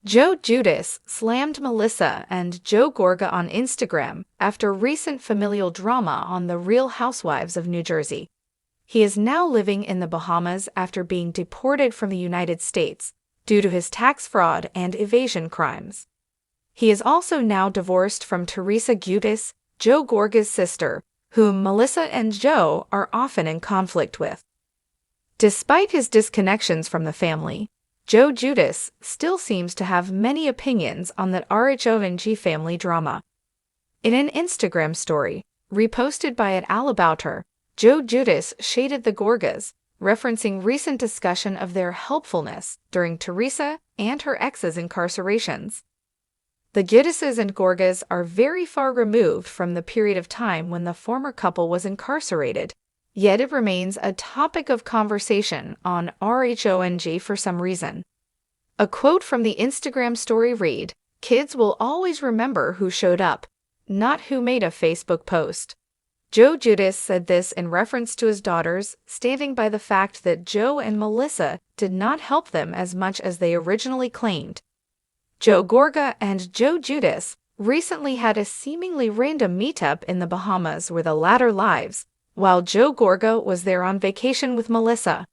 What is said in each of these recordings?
Giudice slammed Melissa and Joe Gorga on Instagram after recent familial drama on the Real Housewives of New Jersey. He is now living in the Bahamas after being deported from the United States due to his tax fraud and evasion crimes. He is also now divorced from Teresa Giudice, Joe Gorga's sister, whom Melissa and Joe are often in conflict with. Despite his disconnections from the family, Joe Giudice still seems to have many opinions on the RHONJ family drama. In an Instagram story, reposted by @allabouter, Joe Giudice shaded the Gorgas, referencing recent discussion of their helpfulness during Teresa and her ex's incarcerations. The Giudices and Gorgas are very far removed from the period of time when the former couple was incarcerated, yet it remains a topic of conversation on RHONJ for some reason. A quote from the Instagram story read, "Kids will always remember who showed up, not who made a Facebook post." Joe Giudice said this in reference to his daughters, standing by the fact that Joe and Melissa did not help them as much as they originally claimed. Joe Gorga and Joe Giudice recently had a seemingly random meetup in the Bahamas where the latter lives, while Joe Gorga was there on vacation with Melissa.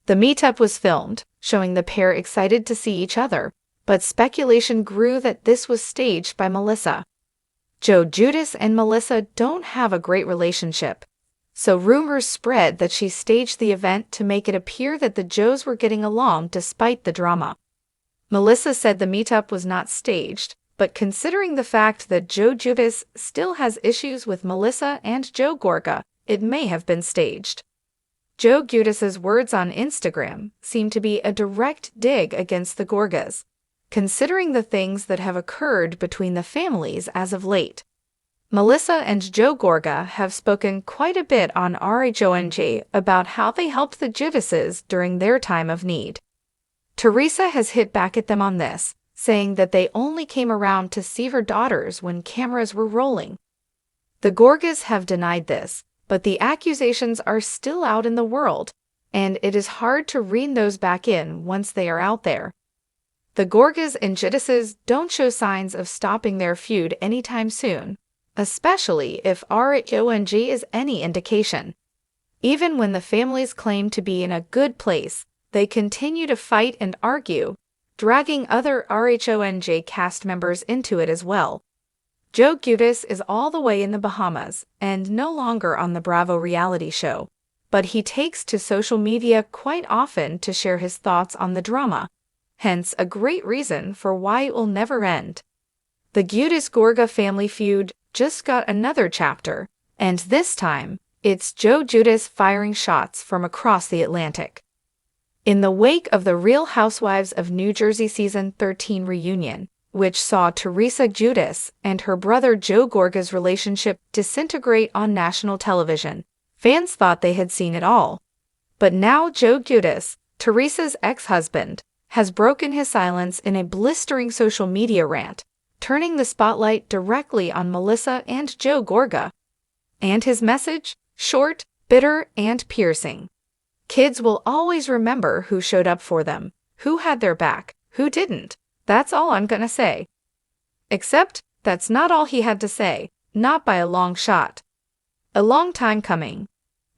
The meetup was filmed, showing the pair excited to see each other, but speculation grew that this was staged by Melissa. Joe Giudice and Melissa don't have a great relationship, so rumors spread that she staged the event to make it appear that the Joes were getting along despite the drama. Melissa said the meetup was not staged, but considering the fact that Joe Giudice still has issues with Melissa and Joe Gorga, it may have been staged. Joe Giudice's words on Instagram seem to be a direct dig against the Gorgas, considering the things that have occurred between the families as of late. Melissa and Joe Gorga have spoken quite a bit on RHONJ about how they helped the Giudices during their time of need. Teresa has hit back at them on this, saying that they only came around to see her daughters when cameras were rolling. The Gorgas have denied this, but the accusations are still out in the world, and it is hard to rein those back in once they are out there. The Gorgas and Giudices don't show signs of stopping their feud anytime soon, especially if RHONJ is any indication. Even when the families claim to be in a good place, they continue to fight and argue, dragging other RHONJ cast members into it as well. Joe Giudice is all the way in the Bahamas and no longer on the Bravo reality show, but he takes to social media quite often to share his thoughts on the drama, hence a great reason for why it will never end. The Giudice-Gorga family feud just got another chapter, and this time, it's Joe Giudice firing shots from across the Atlantic. In the wake of the Real Housewives of New Jersey Season 13 reunion, which saw Teresa Giudice and her brother Joe Gorga's relationship disintegrate on national television, fans thought they had seen it all. But now Joe Giudice, Teresa's ex-husband, has broken his silence in a blistering social media rant, turning the spotlight directly on Melissa and Joe Gorga. And his message? Short, bitter, and piercing. Kids will always remember who showed up for them, who had their back, who didn't. That's all I'm gonna say. Except, that's not all he had to say, not by a long shot. A long time coming.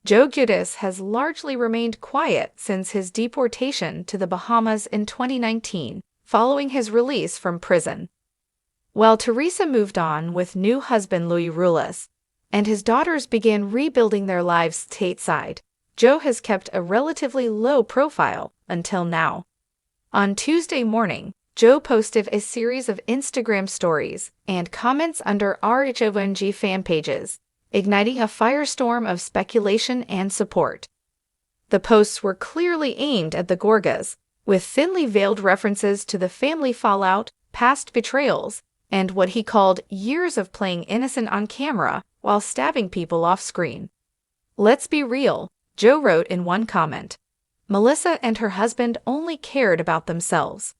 Joe Giudice has largely remained quiet since his deportation to the Bahamas in 2019, following his release from prison. While Teresa moved on with new husband Louis Rulas, and his daughters began rebuilding their lives stateside, Joe has kept a relatively low profile until now. On Tuesday morning, Joe posted a series of Instagram stories and comments under RHONJ fan pages, igniting a firestorm of speculation and support. The posts were clearly aimed at the Gorgas, with thinly veiled references to the family fallout, past betrayals, and what he called years of playing innocent on camera while stabbing people off screen. "Let's be real," Joe wrote in one comment. "Melissa and her husband only cared about themselves.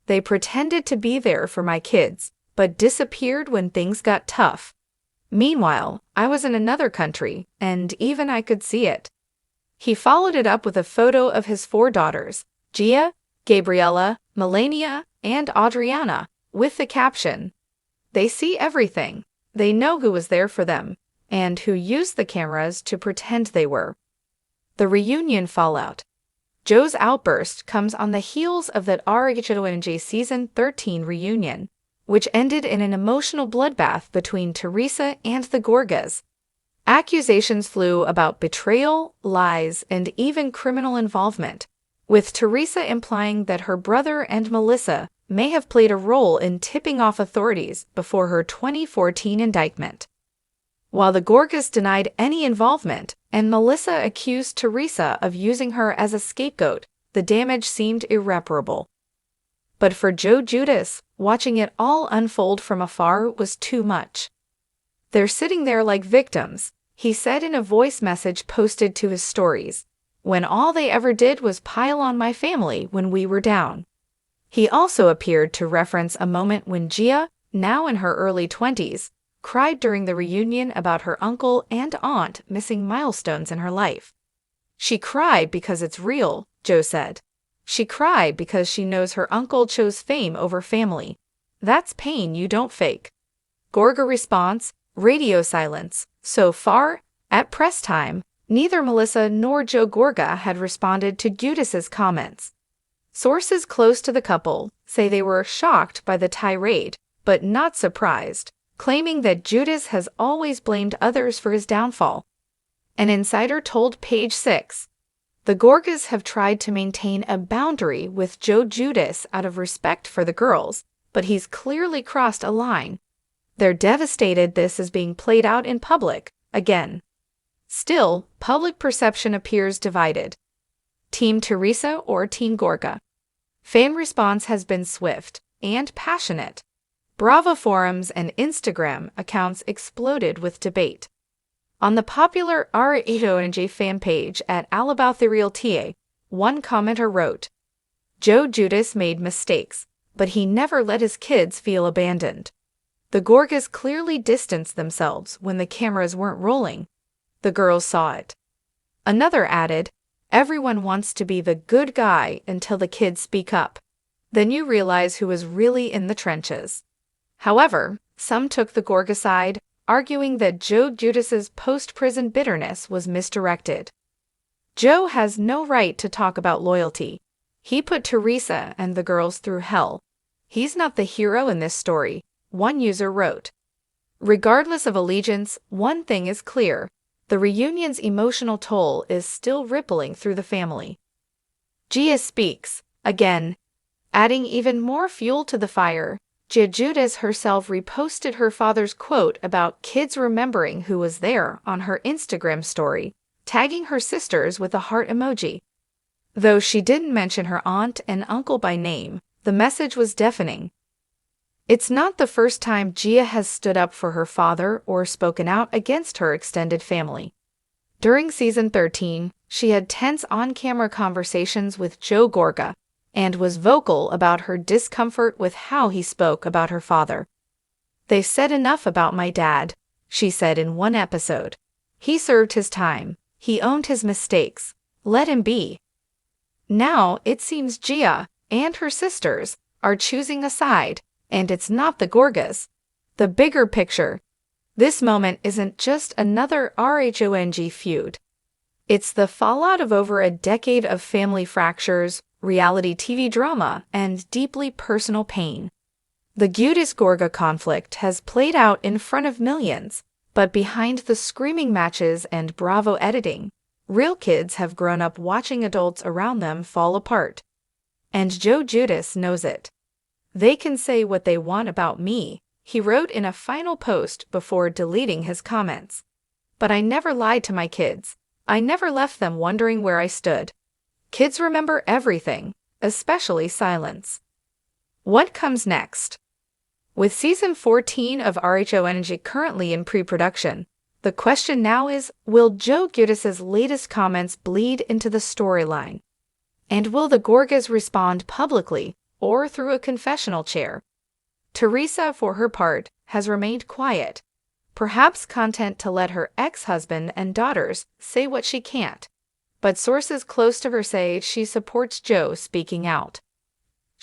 They pretended to be there for my kids, but disappeared when things got tough. Meanwhile, I was in another country, and even I could see it." He followed it up with a photo of his 4 daughters, Gia, Gabriella, Melania, and Adriana, with the caption, "They see everything. They know who was there for them, and who used the cameras to pretend they were." The reunion fallout. Joe's outburst comes on the heels of that RHONJ Season 13 reunion, which ended in an emotional bloodbath between Teresa and the Gorgas. Accusations flew about betrayal, lies, and even criminal involvement, with Teresa implying that her brother and Melissa may have played a role in tipping off authorities before her 2014 indictment. While the Gorgas denied any involvement and Melissa accused Teresa of using her as a scapegoat, the damage seemed irreparable. But for Joe Giudice, watching it all unfold from afar was too much. "They're sitting there like victims," he said in a voice message posted to his stories, "when all they ever did was pile on my family when we were down." He also appeared to reference a moment when Gia, now in her early 20s, cried during the reunion about her uncle and aunt missing milestones in her life. "She cried because it's real," Joe said. "She cried because she knows her uncle chose fame over family. That's pain you don't fake." Gorga response, radio silence. So far, at press time, neither Melissa nor Joe Gorga had responded to Giudice's comments. Sources close to the couple say they were shocked by the tirade, but not surprised, claiming that Giudice has always blamed others for his downfall. An insider told Page 6, "The Gorgas have tried to maintain a boundary with Joe Giudice out of respect for the girls, but he's clearly crossed a line. They're devastated this is being played out in public, again." Still, public perception appears divided. Team Teresa or Team Gorga? Fan response has been swift and passionate. Bravo forums and Instagram accounts exploded with debate. On the popular RHONJ fan page at @AlaboutTheRealTA, one commenter wrote, "Joe Giudice made mistakes, but he never let his kids feel abandoned. The Gorgas clearly distanced themselves when the cameras weren't rolling. The girls saw it." Another added, "Everyone wants to be the good guy until the kids speak up. Then you realize who is really in the trenches." However, some took the Gorga side, arguing that Joe Giudice's post-prison bitterness was misdirected. Joe has no right to talk about loyalty. He put Teresa and the girls through hell. He's not the hero in this story, one user wrote. Regardless of allegiance, one thing is clear. The reunion's emotional toll is still rippling through the family. Gia speaks, again, adding even more fuel to the fire. Giudice herself reposted her father's quote about kids remembering who was there on her Instagram story, tagging her sisters with a heart emoji. Though she didn't mention her aunt and uncle by name, the message was deafening. It's not the first time Gia has stood up for her father or spoken out against her extended family. During Season 13, she had tense on-camera conversations with Joe Gorga, and was vocal about her discomfort with how he spoke about her father. "They've said enough about my dad," she said in one episode. "He served his time. He owned his mistakes. Let him be." Now it seems Gia and her sisters are choosing a side, and it's not the Gorgas. The bigger picture. This moment isn't just another RHONJ feud. It's the fallout of over a decade of family fractures, reality TV drama, and deeply personal pain. The Giudice-Gorga conflict has played out in front of millions, but behind the screaming matches and Bravo editing, real kids have grown up watching adults around them fall apart. And Joe Giudice knows it. "They can say what they want about me," he wrote in a final post before deleting his comments. "But I never lied to my kids. I never left them wondering where I stood. Kids remember everything, especially silence." What comes next? With Season 14 of RHONJ currently in pre-production, the question now is, will Joe Giudice's latest comments bleed into the storyline? And will the Gorgas respond publicly or through a confessional chair? Teresa, for her part, has remained quiet, perhaps content to let her ex-husband and daughters say what she can't. But sources close to her say she supports Joe speaking out.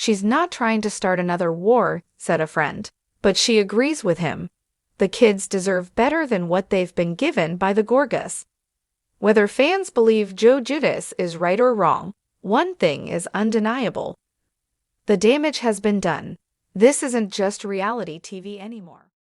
"She's not trying to start another war," said a friend. But she agrees with him. The kids deserve better than what they've been given by the Gorgas. Whether fans believe Giudice is right or wrong, one thing is undeniable. The damage has been done. This isn't just reality TV anymore.